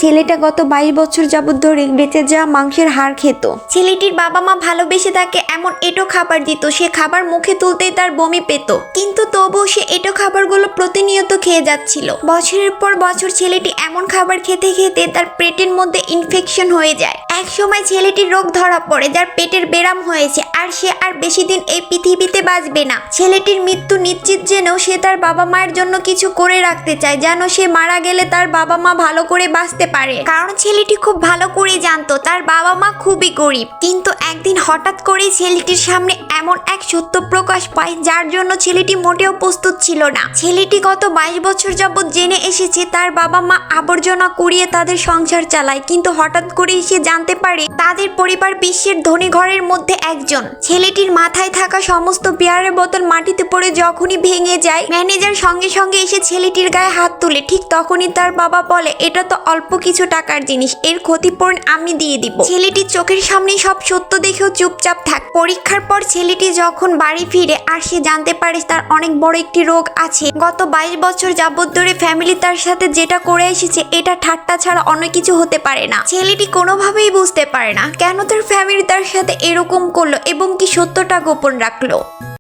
ছেলেটা গত 22 বছর যাবত ধরে বেঁচে যাওয়া মাংসের হাড় খেত। ছেলেটির বাবা মা ভালোবেসে তাকে এমন এঁটো খাবার দিত, সে খাবার মুখে তুলতেই তার বমি পেত, কিন্তু তবুও সে এঁটো খাবারগুলো প্রতিনিয়ত খেয়ে যাচ্ছিল। বছরের পর বছর ছেলেটি এমন খাবার খেতে খেতে তার পেটের মধ্যে ইনফেকশন হয়ে যায়। এক সময় ছেলেটির রোগ ধরা পড়ে, যার পেটের বেরাম হয়েছে, আর সে আর বেশি দিন এই পৃথিবীতে বাঁচবে না। ছেলেটির মৃত্যু নিশ্চিত জেনেও সে তার বাবা মায়ের জন্য কিছু করে রাখতে চায়, যেন সে মারা গেলে তার বাবা মা ভালো করে বাঁচতে পারে। কারণ ছেলেটি খুব ভালো করে জানতো তার বাবা মা খুবই গরিব। কিন্তু একদিন হঠাৎ করেই ছেলেটির সামনে এমন এক সত্য প্রকাশ পায়, যার জন্য ছেলেটি মোটেও প্রস্তুত ছিল না। ছেলেটি গত 22 বছর যাবৎ জেনে এসেছে তার বাবা মা আবর্জনা কুড়িয়ে তাদের সংসার চালায়, কিন্তু হঠাৎ করেই সে জানতে পারে তাদের পরিবার বিশ্বের ধনী ঘরের মধ্যে একজন। ছেলেটির মাথায় থাকা সমস্ত বিয়ারের বোতল মাটিতে পড়ে যখনই ভেঙে যায়, ম্যানেজার সঙ্গে সঙ্গে এসে ছেলেটির গায়ে হাত তুলে। ঠিক তখনই তার বাবা বলে, এটা তো অল্প কিছু টাকার জিনিস, এর ক্ষতিপূরণ আমি দিয়ে দিব। ছেলেটির চোখের সামনে সব সত্য দেখেও চুপচাপ থাক। পরীক্ষার পর ছেলেটি যখন বাড়ি ফিরে আর সে জানতে পারে তার অনেক বড় একটি রোগ আছে। গত 22 বছর যাবত ধরে ফ্যামিলি তার সাথে যেটা করে এসেছে, এটা ঠাট্টা ছাড়া অন্য কিছু হতে পারে না। ছেলেটি কোনোভাবেই বুঝতে পারে না কেন তার ফ্যামিলি তার সাথে এরকম করলো এবং কি সত্যটা গোপন রাখলো।